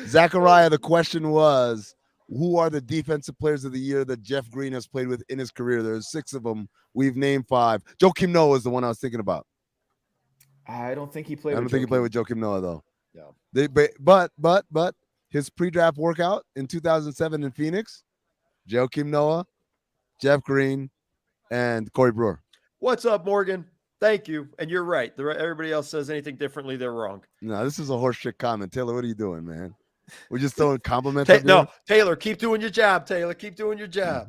Zachariah, the question was, who are the defensive players of the year that Jeff Green has played with in his career? There's 6 of them. We've named 5. Joakim Noah is the one I was thinking about. I don't think he played. I don't think he played with Joakim Noah though. No. But his pre-draft workout in 2007 in Phoenix, Joakim Noah, Jeff Green, and Corey Brewer. What's up, Morgan? Thank you. And you're right. Everybody else says anything differently, they're wrong. No, this is a horseshit comment. Taylor, what are you doing, man? We're just throwing compliments. up No, here? Taylor, keep doing your job. Taylor, keep doing your job.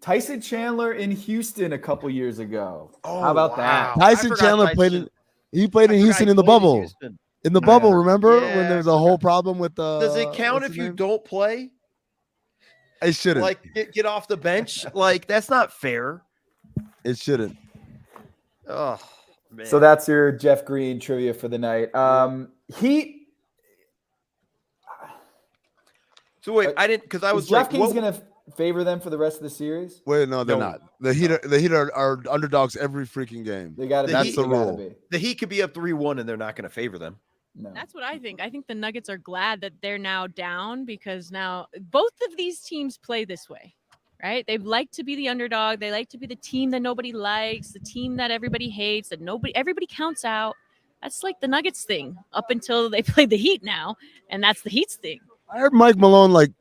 Tyson Chandler in Houston a couple years ago. Oh, How about wow. that? Tyson I forgot Chandler Tyson- played in. He played in I forgot Houston he in the played bubble. Houston. In the bubble, remember Yeah, when there was I a whole problem with the? Does it count if you don't play? It shouldn't. Like get off the bench? Like that's not fair. It shouldn't. Oh man. So that's your Jeff Green trivia for the night. Heat. So wait, I didn't because I was Is Jeff like, King's what- going to favor them for the rest of the series? Wait, no, they're No. not. The Heat are underdogs every freaking game. They got to. That's the rule. Be. the Heat could be up 3-1 and they're not going to favor them. No. That's what I think. I think the Nuggets are glad that they're now down because now both of these teams play this way, right? They like to be the underdog. They like to be the team that nobody likes, the team that everybody hates, that everybody counts out. That's like the Nuggets thing up until they play the Heat now, and that's the Heat's thing. I heard Mike Malone like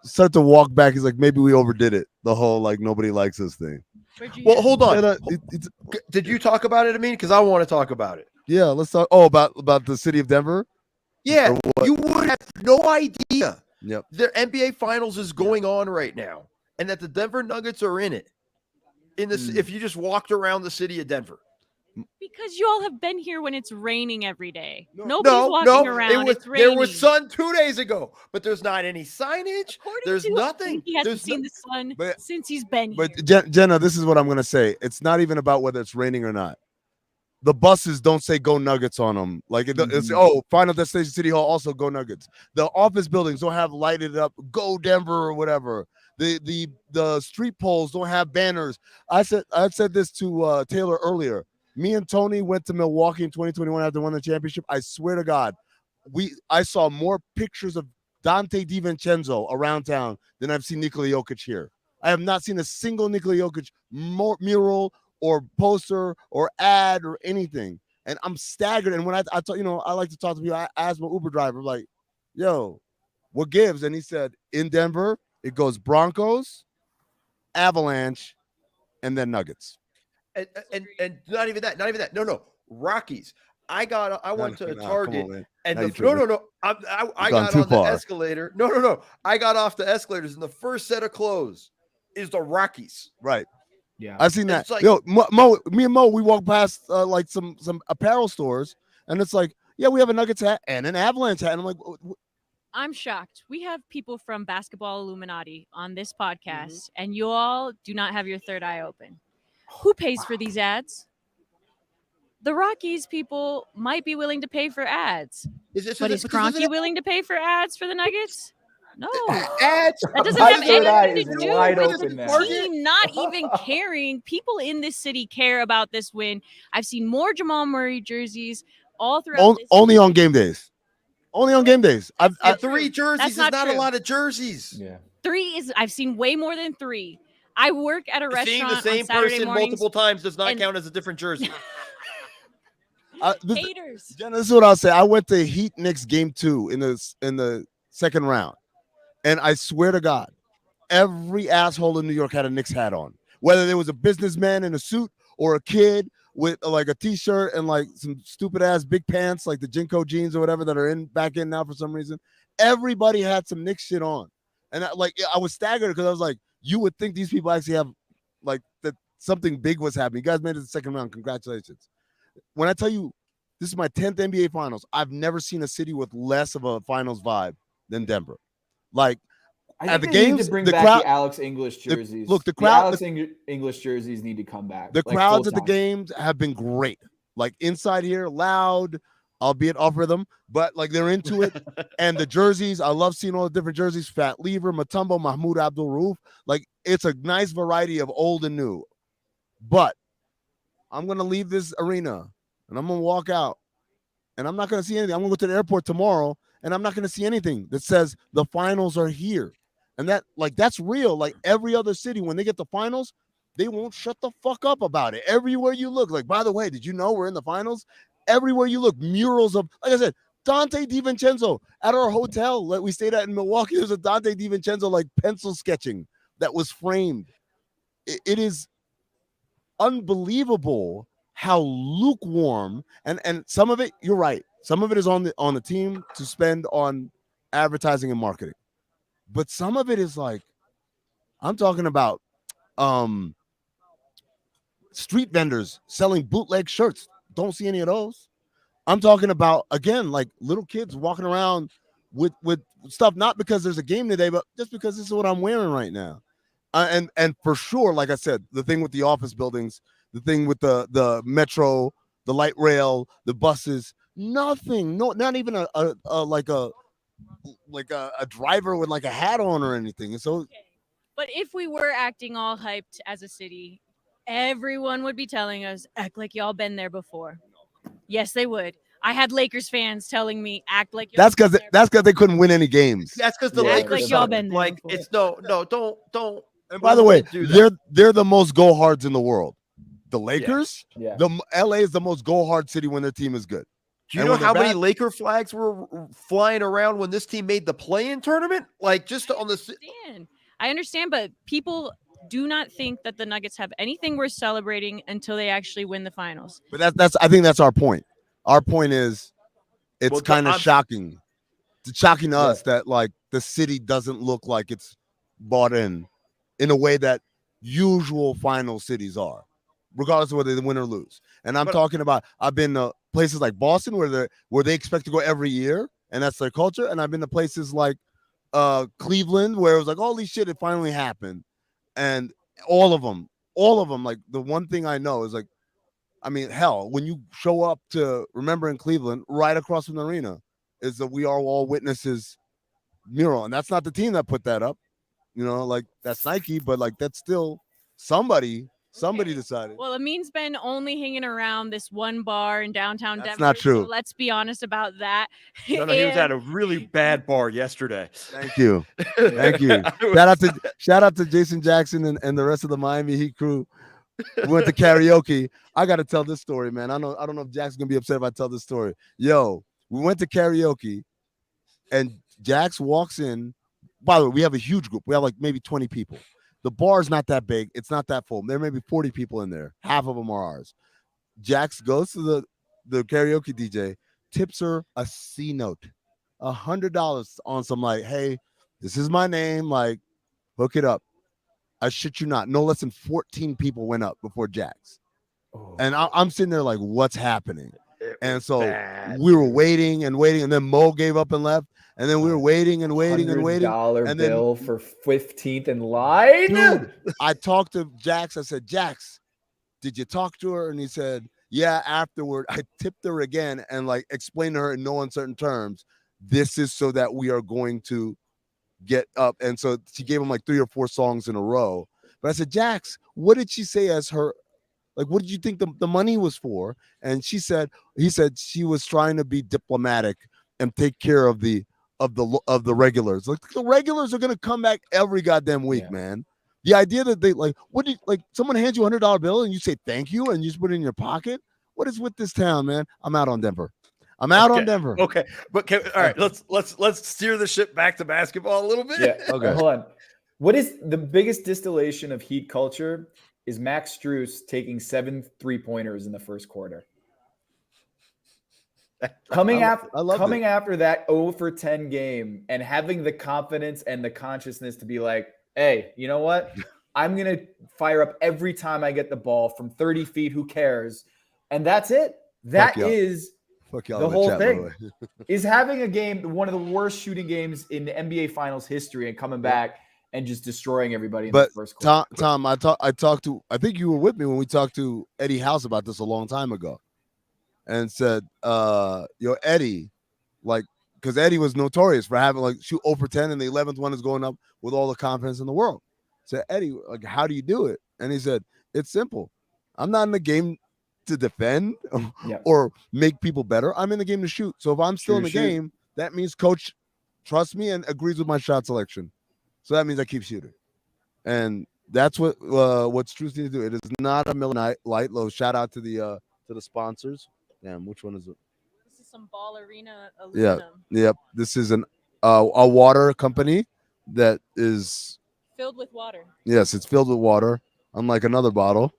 start to walk back. He's like, maybe we overdid it. The whole like nobody likes this thing. Where'd you Well, hear? hold on. And, Did you talk about it, Amin? Because I want to talk about it. yeah, let's talk. Oh, about the city of Denver. Yeah, Or what? you would have no idea. Yep. The NBA Finals is going on right now, and that the Denver Nuggets are in it. In this, if you just walked around the city of Denver. Because you all have been here when it's raining every day. No. Nobody's walking around. It's raining. There was sun 2 days ago, but there's not any signage. According There's to nothing. him, he hasn't There's seen the sun But- since he's been But here. Jenna, this is what I'm gonna say. It's not even about whether it's raining or not. The buses don't say "Go Nuggets" on them. Like it's Final Destination City Hall also "Go Nuggets." The office buildings don't have lighted up "Go Denver" or whatever. The street poles don't have banners. I said this to Taylor earlier. Me and Tony went to Milwaukee in 2021 after winning the championship. I swear to God, I saw more pictures of Dante DiVincenzo around town than I've seen Nikola Jokic here. I have not seen a single Nikola Jokic mural or poster or ad or anything. And I'm staggered. And when I thought, I like to talk to people. I asked my Uber driver, like, yo, what gives? And he said, in Denver, it goes Broncos, Avalanche, and then Nuggets. And not even that. No. Rockies. I went to a Target on, and Now the you no. I You've gone got too on the far. escalator. No. I got off the escalators and the first set of clothes is the Rockies. Right. Yeah. I've seen that. It's like- Yo, me and Mo, we walk past like some apparel stores, and it's like, yeah, we have a Nuggets hat and an Avalanche hat. And I'm like, I'm shocked. We have people from Basketball Illuminati on this podcast, and you all do not have your third eye open. Who pays for these ads? The Rockies people might be willing to pay for ads, but is Kroenke willing to pay for ads for the Nuggets? No. Ads. That doesn't My have third eye anything to is do wide with open the now. team not even caring. People in this city care about this win. I've seen more Jamal Murray jerseys all throughout this only on game days. Only on game days. And 3 jerseys That's is not not a true. lot of jerseys. Yeah. 3 is I've seen way more than 3. I work at a Seeing restaurant the same on Saturday person mornings. multiple times does not and- count as a different jersey. Haters. Jenna, this is what I'll say. I went to Heat Knicks game 2 in the second round, and I swear to God, every asshole in New York had a Knicks hat on. Whether there was a businessman in a suit or a kid with like a t-shirt and like some stupid ass big pants, like the Jinko jeans or whatever that are back in now for some reason. Everybody had some Knicks shit on, and I was staggered because I was like, you would think these people actually have like that something big was happening. You guys made it to the second round. Congratulations. When I tell you this is my 10th NBA Finals, I've never seen a city with less of a finals vibe than Denver. Like I At think the they need games, to bring the back crowd- the Alex English jerseys. the crowd- English jerseys need to come back. the like, crowds full at the time. games have been great. Like inside here, loud, albeit off rhythm, but like they're into it. And the jerseys, I love seeing all the different jerseys. Fat Lever, Mutombo, Mahmoud Abdul Rauf. Like it's a nice variety of old and new. But I'm gonna leave this arena and I'm gonna walk out and I'm not gonna see anything. I'm gonna go to the airport tomorrow and I'm not gonna see anything that says the finals are here. And that's real. Like every other city, when they get the finals, they won't shut the fuck up about it. Everywhere you look, like, by the way, did you know we're in the finals? Everywhere you look, murals of, like I said, Dante DiVincenzo at our hotel that we stayed at in Milwaukee. There's a Dante DiVincenzo like pencil sketching that was framed. It is unbelievable how lukewarm, and some of it, you're right, some of it is on the team to spend on advertising and marketing, but some of it is like, I'm talking about street vendors selling bootleg shirts. Don't see any of those. I'm talking about, again, like little kids walking around with stuff, not because there's a game today, but just because this is what I'm wearing right now. And for sure, like I said, the thing with the office buildings, the thing with the metro, the light rail, the buses, nothing, no, not even a driver with like a hat on or anything. And so, But if we were acting all hyped as a city, everyone would be telling us, act like y'all been there before. Yes, they would. I had Lakers fans telling me, act like y'all that's because they couldn't win any games. That's because the Yeah. Lakers Like y'all suck. been there Like before. it's don't. And by the way, do that. they're the most go hards in the world. The Lakers, Yeah. the LA is the most go hard city when their team is good. Do you And know when they're how many bad- Laker flags were flying around when this team made the play-in tournament? Like just on the. I understand, but people do not think that the Nuggets have anything worth celebrating until they actually win the finals. But that's I think that's our point. Our point is, it's Well, kind of I'm- shocking. It's shocking to Yeah. us that like the city doesn't look like it's bought in a way that usual final cities are, regardless of whether they win or lose. And I'm But- talking about, I've been to places like Boston where they expect to go every year, and that's their culture. And I've been to places like Cleveland where it was like, holy shit, it finally happened. And all of them, like the one thing I know is like, I mean, hell, when you show up to Remember in Cleveland, right across from the arena is the We Are All Witnesses mural. And that's not the team that put that up. You know, like that's Nike, but like that's still somebody decided. Well, Amin's been only hanging around this one bar in downtown That's Denver. not true. So let's be honest about that. No, he was And- at a really bad bar yesterday. Thank you. Thank you. Shout out to Jason Jackson and the rest of the Miami Heat crew. We went to karaoke. I got to tell this story, man. I don't know if Jack's gonna be upset if I tell this story. Yo, we went to karaoke, and Jax walks in. By the way, we have a huge group. We have like maybe 20 people. The bar is not that big. It's not that full. There may be 40 people in there. Half of them are ours. Jax goes to the karaoke DJ, tips her a C note, $100 on some like, hey, this is my name. Like, hook it up. I shit you not. No less than 14 people went up before Jax. Oh. And I'm sitting there like, what's happening? It And was so bad, we were dude. waiting and waiting, and then Mo gave up and left. And then we were waiting and waiting and waiting. $100 and then- bill for 15th in line. Dude, I talked to Jax. I said, Jax, did you talk to her? And he said, yeah, afterward. I tipped her again and like explained to her in no uncertain terms, this is so that we are going to get up. And so she gave him like 3 or 4 songs in a row. But I said, Jax, what did she say as her, like, what did you think the money was for? And he said she was trying to be diplomatic and take care of the regulars. Like the regulars are gonna come back every goddamn week, Yeah. man. The idea that they like, what do you, like someone hands you $100 bill and you say thank you and you just put it in your pocket? What is with this town, man? I'm out on Denver. I'm out on Okay. Denver. Okay, but all right, let's steer the ship back to basketball a little bit. Yeah. Okay. Hold on. What is the biggest distillation of Heat culture? Is Max Strus taking 7 3-pointers in the first quarter? Coming after that 0 for 10 game and having the confidence and the consciousness to be like, hey, you know what? I'm going to fire up every time I get the ball from 30 feet. Who cares? And that's it. That y'all. is Fuck y'all the in whole chat, by the thing. way. is having a game, one of the worst shooting games in the NBA Finals history, and coming back and just destroying everybody in But the first quarter. Tom, I talked to, I think you were with me when we talked to Eddie House about this a long time ago. and said, Eddie, like, because Eddie was notorious for having like shoot 0 for 10, and the 11th one is going up with all the confidence in the world. Said, Eddie, like, how do you do it? And he said, it's simple. I'm not in the game to defend or make people better. I'm in the game to shoot. So if I'm still in the game, that means coach trusts me and agrees with my shot selection. So that means I keep shooting. And that's what Strus needs to do. It is not a Miller Lite Low. Shout out to the sponsors. Damn, which one is it? This is some Ball Arena aluminum. Yep. This is a water company that is filled with water. Yes, it's filled with water, unlike another bottle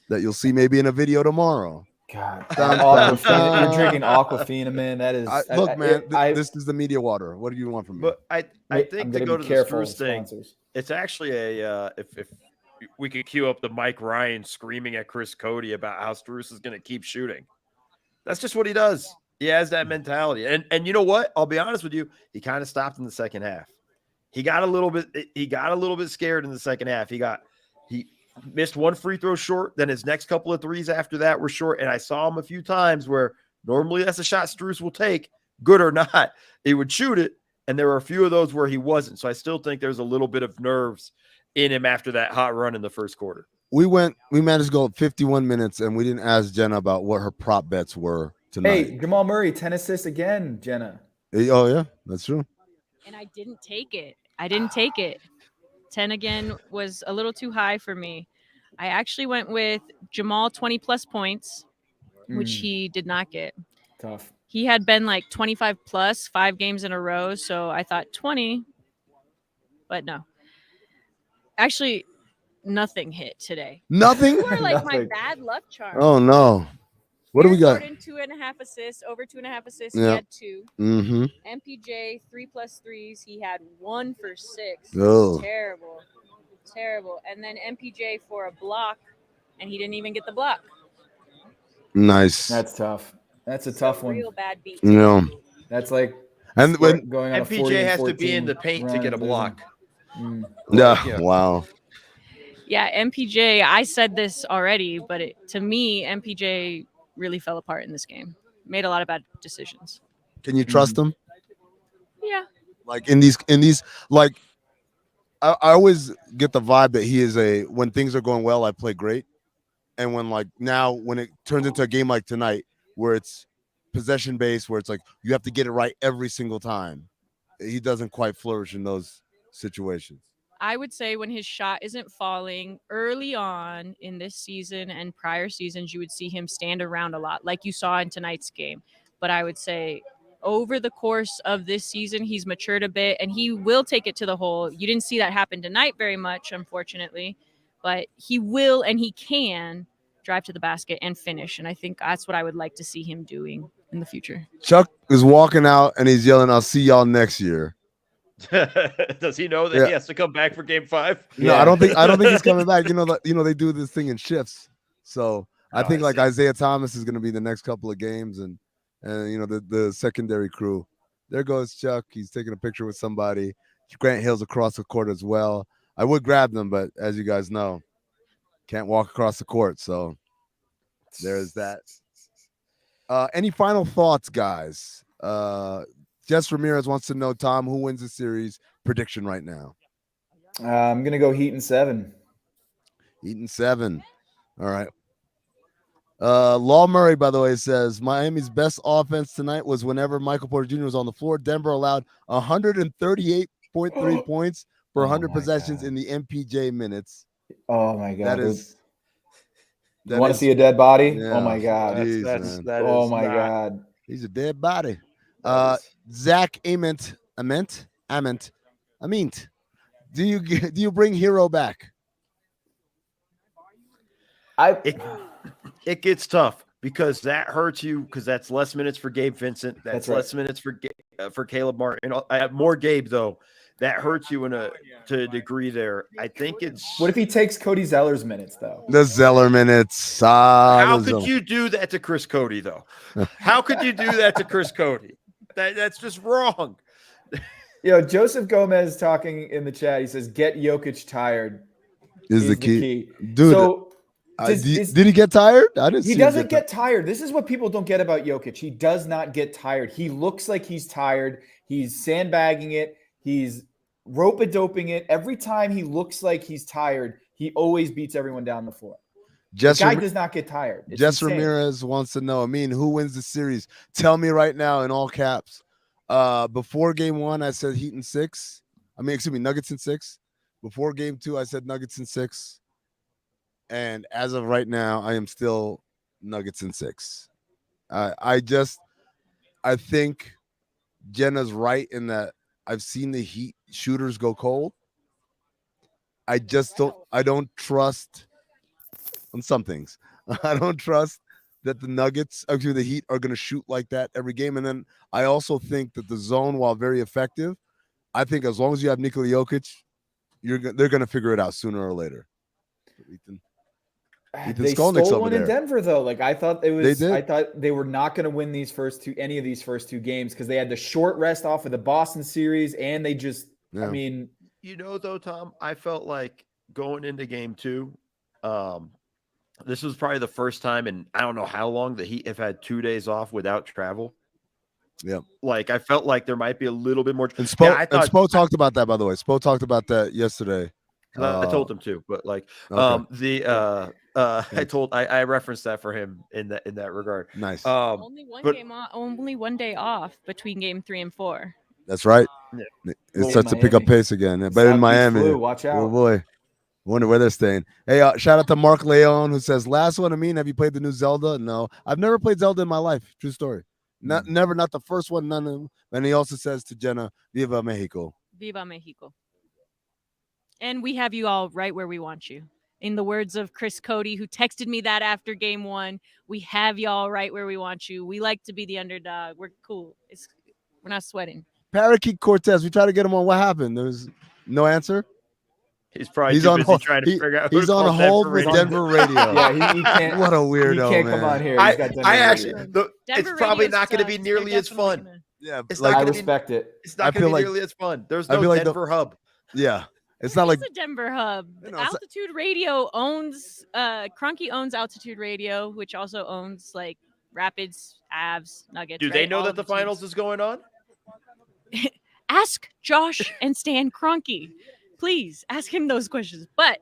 that you'll see maybe in a video tomorrow. God, Aquafina, you're drinking Aquafina, man. That is look, man. This is the media water. What do you want from me? But I think to go to the Strus thing, it's actually if we could cue up the Mike Ryan screaming at Chris Cody about how Strus is going to keep shooting. That's just what he does. He has that mentality, and you know what? I'll be honest with you. He kind of stopped in the second half. He got a little bit scared in the second half. He missed one free throw short. Then his next couple of threes after that were short. And I saw him a few times where normally that's a shot Strus will take, good or not. He would shoot it. And there were a few of those where he wasn't. So I still think there's a little bit of nerves in him after that hot run in the first quarter. We managed to go 51 minutes, and we didn't ask Jenna about what her prop bets were tonight. Hey, Jamal Murray, 10 assists again, Jenna. Oh, yeah, that's true. And I didn't take it. 10 again was a little too high for me. I actually went with Jamal 20 plus points, which he did not get. Tough. He had been like 25 plus 5 games in a row. So I thought 20, but no. Actually, nothing hit today. Nothing? More like my bad luck charm. Oh, no. What do we got? Gordon, 2.5 assists, over 2.5 assists. He had 2. Mm-hmm. MPJ 3+3s. He had 1 for 6. Oh, terrible. And then MPJ for a block, and he didn't even get the block. Nice. That's tough. That's a tough one. Real bad beat. Yeah. That's like going on MPJ has to be in the paint to get a block. Yeah. Wow. Yeah, MPJ. I said this already, but to me, MPJ really fell apart in this game. Made a lot of bad decisions. Can you trust him? Yeah. Like in these, like I always get the vibe that he is when things are going well, I play great. And when it turns into a game like tonight, where it's possession based, where it's like you have to get it right every single time, he doesn't quite flourish in those situations. I would say when his shot isn't falling early on in this season and prior seasons, you would see him stand around a lot, like you saw in tonight's game. But I would say over the course of this season, he's matured a bit, and he will take it to the hole. You didn't see that happen tonight very much, unfortunately, but he will and he can drive to the basket and finish. And I think that's what I would like to see him doing in the future. Chuck is walking out and he's yelling, "I'll see y'all next year." Does he know that he has to come back for game 5? No, I don't think he's coming back. They do this thing in shifts. So I think Isaiah Thomas is going to be the next couple of games, and the secondary crew. There goes Chuck. He's taking a picture with somebody. Grant Hill's across the court as well. I would grab them, but as you guys know, can't walk across the court. So there's that. Any final thoughts, guys? Jess Ramirez wants to know, Tom, who wins the series prediction right now? I'm going to go Heat in 7. Heat in 7. All right. Law Murray, by the way, says Miami's best offense tonight was whenever Michael Porter Jr. was on the floor. Denver allowed 138.3 points per 100 possessions in the MPJ minutes. Oh, my God. You want to see a dead body? Yeah. Oh, my God. God. He's a dead body. Zach Ament, do you bring Hero back? It gets tough because that hurts you because that's less minutes for Gabe Vincent. That's less minutes for Caleb Martin. I have more Gabe though. That hurts you to a degree there. I think it's. What if he takes Cody Zeller's minutes though? The Zeller minutes. How could you do that to Chris Cody though? How could you do that to Chris Cody? That's just wrong. Joseph Gomez talking in the chat. He says, "Get Jokic tired is the key. Dude." So Does- Did he get tired? I didn't see He him doesn't get get tired. This is what people don't get about Jokic. He does not get tired. He looks like he's tired. He's sandbagging it. He's rope-a-doping it. Every time he looks like he's tired, he always beats everyone down the floor. Jess, The guy does not get tired. It's Jess insane. Ramirez wants to know, I mean, who wins the series? Tell me right now in all caps. Before game 1, I said Heat in 6. Nuggets in 6. Before game 2, I said Nuggets in 6. And as of right now, I am still Nuggets in 6. I think Jenna's right in that I've seen the Heat shooters go cold. I don't trust on some things. I don't trust that the Heat are going to shoot like that every game. And then I also think that the zone, while very effective, I think as long as you have Nikola Jokic, they're going to figure it out sooner or later. Ethan They Skolnick's stole over one there. in Denver, though. Like I thought it was. They did. I thought they were not going to win any of these first two games because they had the short rest off of the Boston series, and they just. Yeah. I mean, though, Tom, I felt like going into game 2, this was probably the first time in I don't know how long the Heat have had 2 days off without travel. Yeah. Like I felt like there might be a little bit more. And Spo talked about that, by the way. Spo talked about that yesterday. I told him to, but like okay. I referenced that for him in that regard. Nice. Only one day off between game 3 and 4. That's right. Yeah. It starts to pick up pace again. But in Miami, flu, watch out. Oh boy, wonder where they're staying. Hey, shout out to Mark Leon who says, "Last one, Amin, have you played the new Zelda?" No, I've never played Zelda in my life. True story. Not the first one. None of them. And he also says to Jenna, "Viva Mexico." Viva Mexico. And we have you all right where we want you. In the words of Chris Cody, who texted me that after game 1, we have y'all right where we want you. We like to be the underdog. We're cool. We're not sweating. Parakeet Cortez, we tried to get him on. What happened? There's no answer. He's probably too busy trying to figure out. He's on hold with Denver radio. Yeah, he can't. What a weirdo, He can't man. come on here. He's got Denver radio. It's probably not going to be nearly as fun. Yeah, it's I not going to respect it. It's not going to be nearly as fun. There's no Denver hub. Yeah. It's not like a Denver hub. Altitude Radio owns Kroenke owns Altitude Radio, which also owns like Rapids, Avs, Nuggets. Do they know that the finals is going on? Ask Josh and Stan Kroenke. Please ask him those questions. But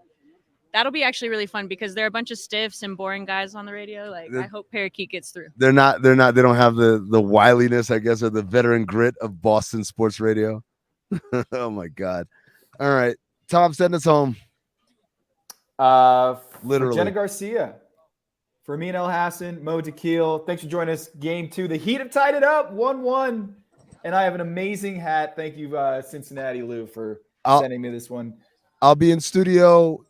that'll be actually really fun because there are a bunch of stiffs and boring guys on the radio. Like I hope Parakeet gets through. They don't have the wiliness, I guess, or the veteran grit of Boston sports radio. Oh my God. All right. Tom, send us home. Literally. Jenna Garcia. For Amin Elhassan, Mo Dakhil. Thanks for joining us. Game 2. The Heat have tied it up 1-1. And I have an amazing hat. Thank you, Cincinnati Lou, for sending me this one. I'll be in studio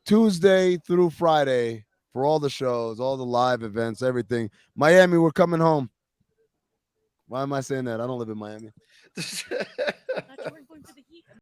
Tuesday through Friday for all the shows, all the live events, everything. Miami, we're coming home. Why am I saying that? I don't live in Miami.